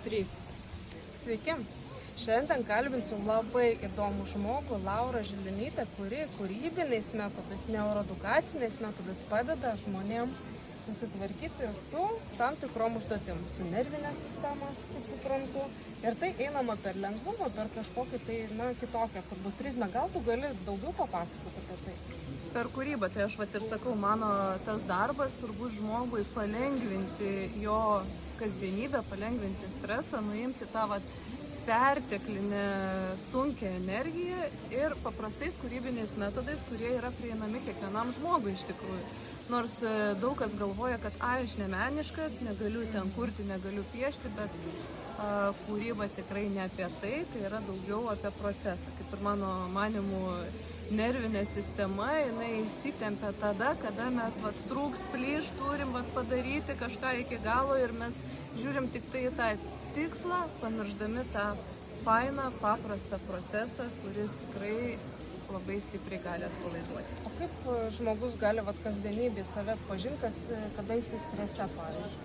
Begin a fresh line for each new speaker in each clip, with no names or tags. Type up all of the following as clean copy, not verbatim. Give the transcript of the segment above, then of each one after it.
3. Sveiki. Šiandien kalbinsiu labai įdomų žmogų, Laurą Žilionytę, kuri kūrybiniais metodais, neuroedukaciniais metodais padeda žmonėms susitvarkyti su tam tikrom užduotim, su nervinės sistemos, kaip suprantu. Ir tai einama per lengvumą, per kažkokį tai, kitokią turbūt prizmę. Gal tu gali daugiau papasakoti apie tai?
Per kūrybą, tai aš ir sakau, mano tas darbas turbūt žmogui palengvinti jo kasdienybę, palengvinti stresą, nuimti tą perteklinę sunkią energiją ir paprastais kūrybiniais metodais, kurie yra prieinami kiekvienam žmogui iš tikrųjų. Nors daug kas galvoja, kad aš nemeniškas, negaliu ten kurti, negaliu piešti, bet kūryba tikrai ne apie tai, tai yra daugiau apie procesą. Kaip ir mano manimų nervinė sistema, jinai įsitempia tada, kada mes trūks, plyš, turim padaryti kažką iki galo ir mes žiūrim tik tai į tą tikslą, pamiršdami tą fainą, paprastą procesą, kuris tikrai labai stipriai gali atpalaiduoti.
O kaip žmogus gali kasdienybėje save atpažinti, kada jis strese, pavyzdžiui?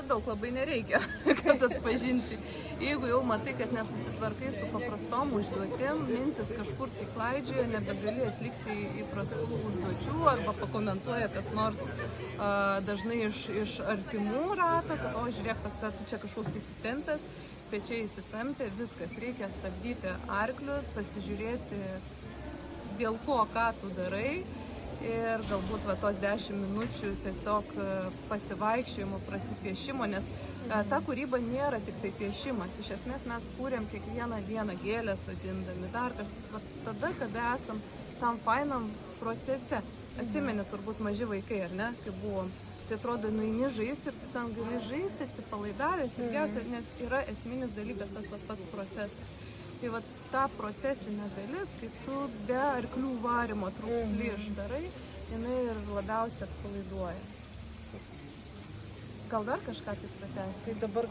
Daug labai nereikia, kad atpažinti. Jeigu jau matai, kad nesusitvarkai su paprastom užduotim, mintis kažkur tik klaidžioja, nebegali atlikti įprastų užduočių arba pakomentuoja kas nors dažnai iš artimų rato, kad žiūrėk, pas tu čia kažkoks įsitempęs, pečiai įsitempę, viskas, reikia stabdyti arklius, pasižiūrėti dėl ko, ką tu darai ir galbūt tos 10 minučių tiesiog pasivaikščiojimo, prasipiešimo, nes ta kūryba nėra tik tai piešimas. Iš esmės mes kūrėm kiekvieną dieną gėlę sodindami, dar tada, kada esam tam fainam procese. Atsimeni turbūt maži vaikai, ar ne, kaip buvom. Tai atrodo, nueini žaisti ir tu ten gali žaisti, atsipalaidavęs ilgiausiai, nes yra esminis dalykas tas pats procesas. Tai ta procesinė dalis, kai tu be arklių varimo trūks plyš darai, jinai ir labiausiai atpalaiduoja. Gal dar kažką tai pratęsti?
Tai dabar